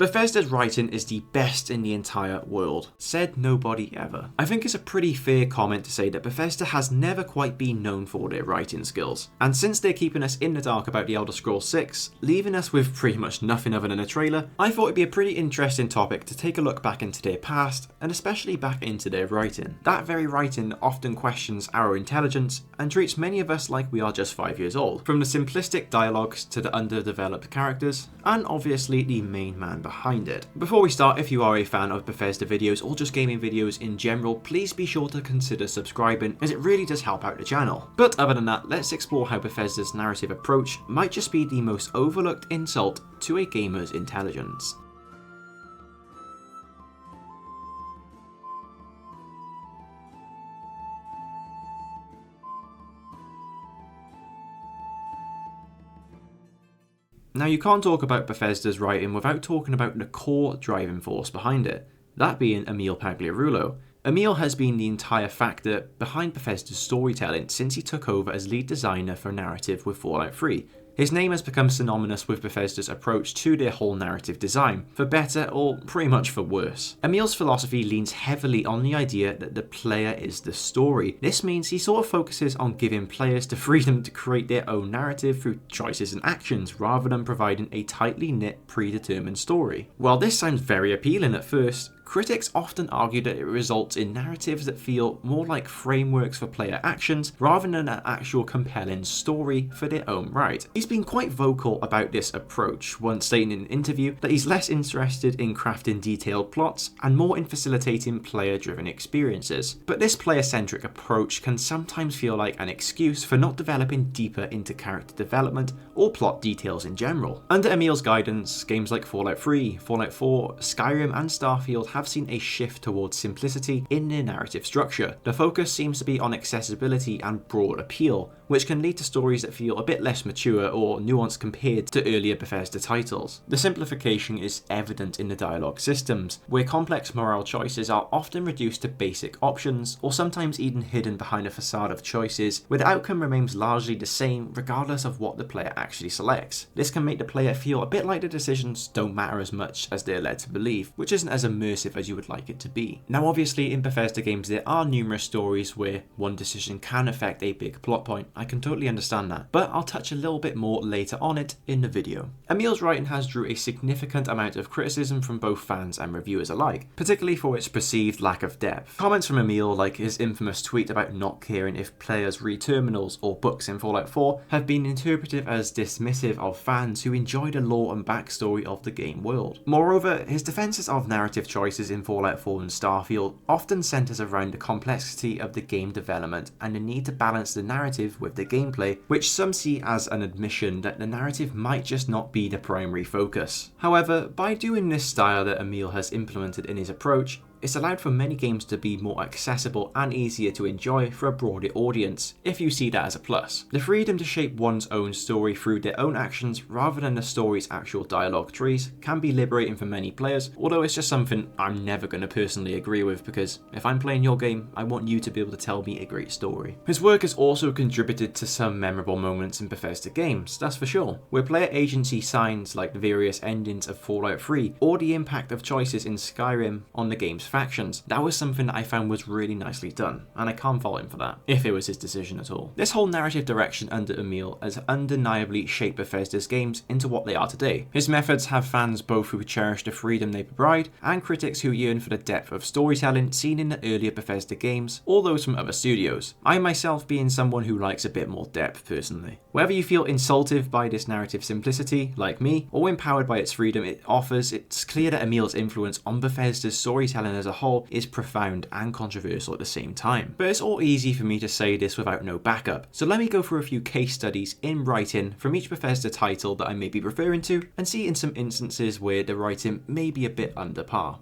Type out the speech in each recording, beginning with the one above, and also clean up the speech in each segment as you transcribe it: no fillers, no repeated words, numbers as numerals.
Bethesda's writing is the best in the entire world. Said nobody ever. I think it's a pretty fair comment to say that Bethesda has never quite been known for their writing skills. And since they're keeping us in the dark about The Elder Scrolls 6, leaving us with pretty much nothing other than a trailer, I thought it'd be a pretty interesting topic to take a look back into their past, and especially back into their writing. That very writing often questions our intelligence and treats many of us like we are just 5 years old. From the simplistic dialogues to the underdeveloped characters, and obviously the main man behind it. Before we start, if you are a fan of Bethesda videos or just gaming videos in general, please be sure to consider subscribing, as it really does help out the channel. But other than that, let's explore how Bethesda's narrative approach might just be the most overlooked insult to a gamer's intelligence. Now, you can't talk about Bethesda's writing without talking about the core driving force behind it, that being Emil Pagliarulo. Emil has been the entire factor behind Bethesda's storytelling since he took over as lead designer for narrative with Fallout 3. His name has become synonymous with Bethesda's approach to their whole narrative design, for better or pretty much for worse. Emil's philosophy leans heavily on the idea that the player is the story. This means he sort of focuses on giving players the freedom to create their own narrative through choices and actions, rather than providing a tightly knit, predetermined story. While this sounds very appealing at first, critics often argue that it results in narratives that feel more like frameworks for player actions rather than an actual compelling story for their own right. He's been quite vocal about this approach, once stating in an interview that he's less interested in crafting detailed plots and more in facilitating player-driven experiences. But this player-centric approach can sometimes feel like an excuse for not developing deeper into character development or plot details in general. Under Emil's guidance, games like Fallout 3, Fallout 4, Skyrim and Starfield have seen a shift towards simplicity in their narrative structure. The focus seems to be on accessibility and broad appeal, which can lead to stories that feel a bit less mature or nuanced compared to earlier Bethesda titles. The simplification is evident in the dialogue systems, where complex moral choices are often reduced to basic options, or sometimes even hidden behind a facade of choices, where the outcome remains largely the same regardless of what the player actually selects. This can make the player feel a bit like the decisions don't matter as much as they're led to believe, which isn't as immersive as you would like it to be. Now, obviously in Bethesda games there are numerous stories where one decision can affect a big plot point. I can totally understand that, but I'll touch a little bit more later on it in the video. Emil's writing has drew a significant amount of criticism from both fans and reviewers alike, particularly for its perceived lack of depth. Comments from Emil, like his infamous tweet about not caring if players read terminals or books in Fallout 4, have been interpreted as dismissive of fans who enjoy the lore and backstory of the game world. Moreover, his defenses of narrative choices in Fallout 4 and Starfield often centers around the complexity of the game development and the need to balance the narrative with the gameplay, which some see as an admission that the narrative might just not be the primary focus. However, by doing this style that Emil has implemented in his approach, it's allowed for many games to be more accessible and easier to enjoy for a broader audience, if you see that as a plus. The freedom to shape one's own story through their own actions rather than the story's actual dialogue trees can be liberating for many players, although it's just something I'm never going to personally agree with, because if I'm playing your game, I want you to be able to tell me a great story. His work has also contributed to some memorable moments in Bethesda games, that's for sure, where player agency signs like the various endings of Fallout 3 or the impact of choices in Skyrim on the game's factions. That was something that I found was really nicely done, and I can't fault him for that, if it was his decision at all. This whole narrative direction under Emil has undeniably shaped Bethesda's games into what they are today. His methods have fans both who cherish the freedom they provide, and critics who yearn for the depth of storytelling seen in the earlier Bethesda games, or those from other studios. I myself being someone who likes a bit more depth personally. Whether you feel insulted by this narrative simplicity, like me, or empowered by its freedom it offers, it's clear that Emil's influence on Bethesda's storytelling as a whole is profound and controversial at the same time. But it's all easy for me to say this without no backup, so let me go through a few case studies in writing from each Bethesda title that I may be referring to, and see in some instances where the writing may be a bit under par.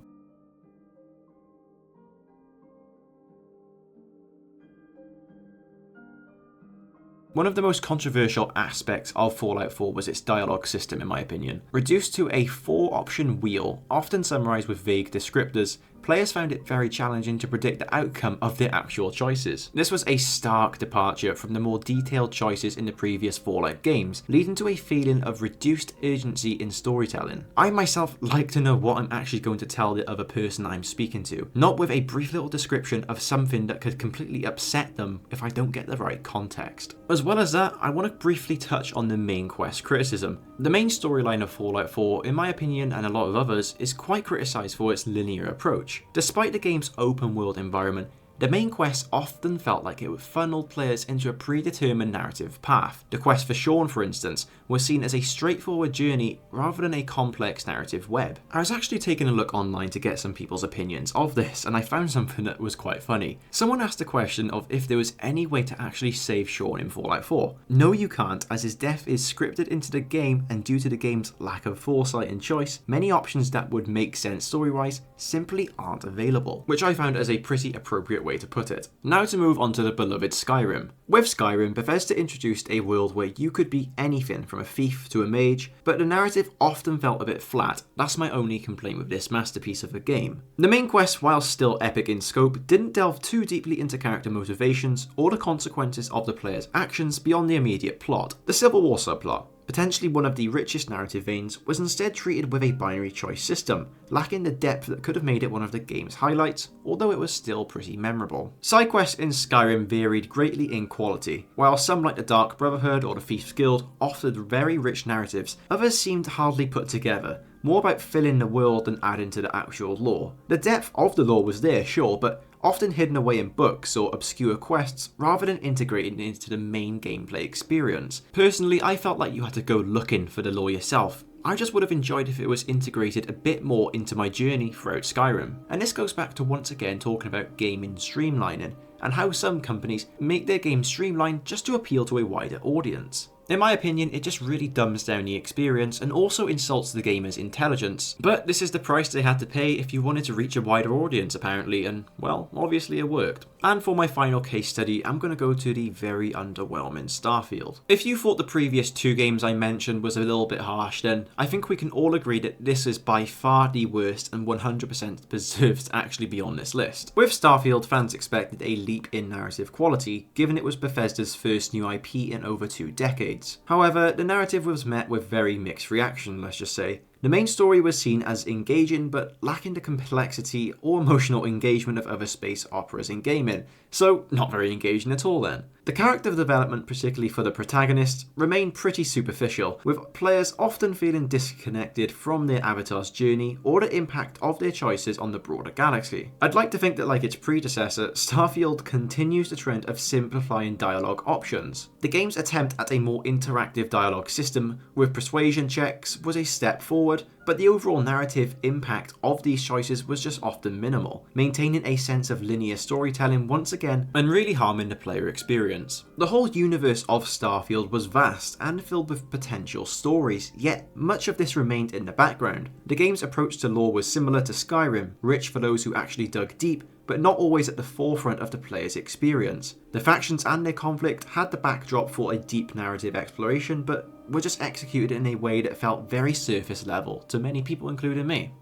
One of the most controversial aspects of Fallout 4 was its dialogue system, in my opinion. Reduced to a 4-option wheel, often summarised with vague descriptors, players found it very challenging to predict the outcome of their actual choices. This was a stark departure from the more detailed choices in the previous Fallout games, leading to a feeling of reduced urgency in storytelling. I myself like to know what I'm actually going to tell the other person I'm speaking to, not with a brief little description of something that could completely upset them if I don't get the right context. As well as that, I want to briefly touch on the main quest criticism. The main storyline of Fallout 4, in my opinion and a lot of others, is quite criticised for its linear approach. Despite the game's open world environment, the main quest often felt like it funneled players into a predetermined narrative path. The quest for Sean, for instance, was seen as a straightforward journey rather than a complex narrative web. I was actually taking a look online to get some people's opinions of this, and I found something that was quite funny. Someone asked the question of if there was any way to actually save Sean in Fallout 4. No, you can't, as his death is scripted into the game, and due to the game's lack of foresight and choice, many options that would make sense story-wise simply aren't available, which I found as a pretty appropriate way to put it. Now to move on to the beloved Skyrim. With Skyrim, Bethesda introduced a world where you could be anything from a thief to a mage, but the narrative often felt a bit flat. That's my only complaint with this masterpiece of a game. The main quest, while still epic in scope, didn't delve too deeply into character motivations or the consequences of the player's actions beyond the immediate plot. The Civil War subplot, potentially one of the richest narrative veins, was instead treated with a binary choice system, lacking the depth that could have made it one of the game's highlights, although it was still pretty memorable. Side quests in Skyrim varied greatly in quality. While some like the Dark Brotherhood or the Thief's Guild offered very rich narratives, others seemed hardly put together, more about filling the world than adding to the actual lore. The depth of the lore was there, sure, but often hidden away in books or obscure quests rather than integrated into the main gameplay experience. Personally, I felt like you had to go looking for the lore yourself. I just would have enjoyed if it was integrated a bit more into my journey throughout Skyrim. And this goes back to once again talking about gaming streamlining, and how some companies make their games streamlined just to appeal to a wider audience. In my opinion, it just really dumbs down the experience and also insults the gamer's intelligence. But this is the price they had to pay if you wanted to reach a wider audience apparently, and well, obviously it worked. And for my final case study, I'm going to go to the very underwhelming Starfield. If you thought the previous two games I mentioned was a little bit harsh, then I think we can all agree that this is by far the worst and 100% deserves to actually be on this list. With Starfield, fans expected a leap in narrative quality, given it was Bethesda's first new IP in over 2 decades. However, the narrative was met with very mixed reaction, let's just say. The main story was seen as engaging, but lacking the complexity or emotional engagement of other space operas in gaming, so not very engaging at all then. The character development, particularly for the protagonist, remained pretty superficial, with players often feeling disconnected from their avatar's journey or the impact of their choices on the broader galaxy. I'd like to think that, like its predecessor, Starfield continues the trend of simplifying dialogue options. The game's attempt at a more interactive dialogue system with persuasion checks was a step forward, but the overall narrative impact of these choices was just often minimal, maintaining a sense of linear storytelling once again and really harming the player experience. The whole universe of Starfield was vast and filled with potential stories, yet much of this remained in the background. The game's approach to lore was similar to Skyrim, rich for those who actually dug deep, but not always at the forefront of the player's experience. The factions and their conflict had the backdrop for a deep narrative exploration, but were just executed in a way that felt very surface level to many people, including me.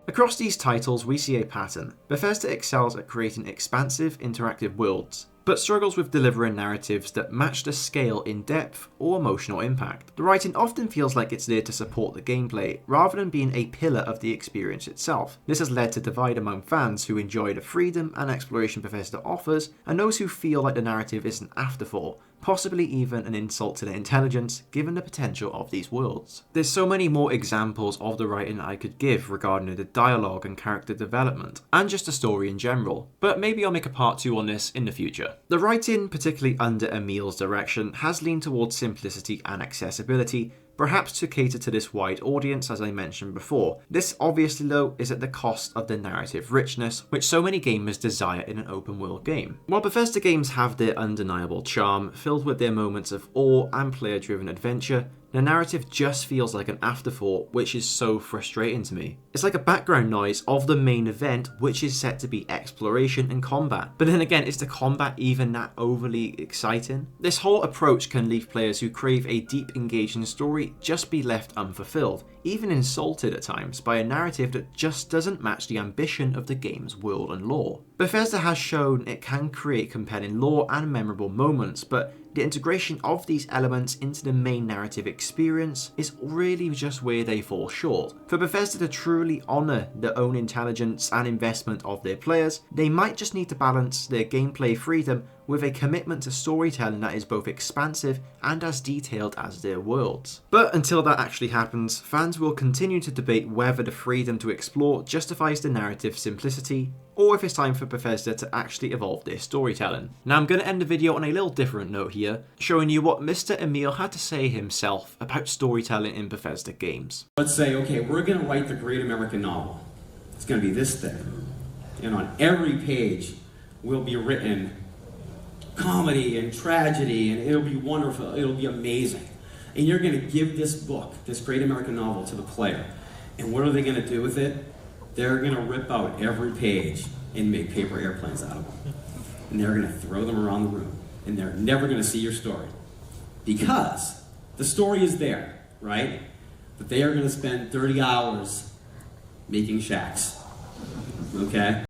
Across these titles, we see a pattern. Bethesda excels at creating expansive, interactive worlds, but struggles with delivering narratives that match the scale in depth or emotional impact. The writing often feels like it's there to support the gameplay, rather than being a pillar of the experience itself. This has led to divide among fans who enjoy the freedom and exploration Bethesda offers, and those who feel like the narrative is an afterthought, possibly even an insult to their intelligence, given the potential of these worlds. There's so many more examples of the writing I could give regarding the dialogue and character development, and just the story in general, but maybe I'll make a part 2 on this in the future. The writing, particularly under Emil's direction, has leaned towards simplicity and accessibility, perhaps to cater to this wide audience as I mentioned before. This obviously though is at the cost of the narrative richness, which so many gamers desire in an open world game. While Bethesda games have their undeniable charm, filled with their moments of awe and player driven adventure, the narrative just feels like an afterthought, which is so frustrating to me. It's like a background noise of the main event, which is set to be exploration and combat. But then again, is the combat even that overly exciting? This whole approach can leave players who crave a deep, engaging story story just be left unfulfilled, even insulted at times by a narrative that just doesn't match the ambition of the game's world and lore. Bethesda has shown it can create compelling lore and memorable moments, but the integration of these elements into the main narrative experience is really just where they fall short. For Bethesda to truly honour their own intelligence and investment of their players, they might just need to balance their gameplay freedom with a commitment to storytelling that is both expansive and as detailed as their worlds. But until that actually happens, fans will continue to debate whether the freedom to explore justifies the narrative simplicity, or if it's time for Bethesda to actually evolve their storytelling. Now I'm going to end the video on a little different note here, showing you what Mr. Emil had to say himself about storytelling in Bethesda games. Let's say, okay, we're going to write the great American novel. It's going to be this thing. And on every page will be written comedy and tragedy, and it'll be wonderful, it'll be amazing. And you're going to give this book, this great American novel, to the player. And what are they going to do with it? They're going to rip out every page and make paper airplanes out of them. And they're going to throw them around the room. And they're never going to see your story. Because the story is there, right? But they are going to spend 30 hours making shacks. Okay?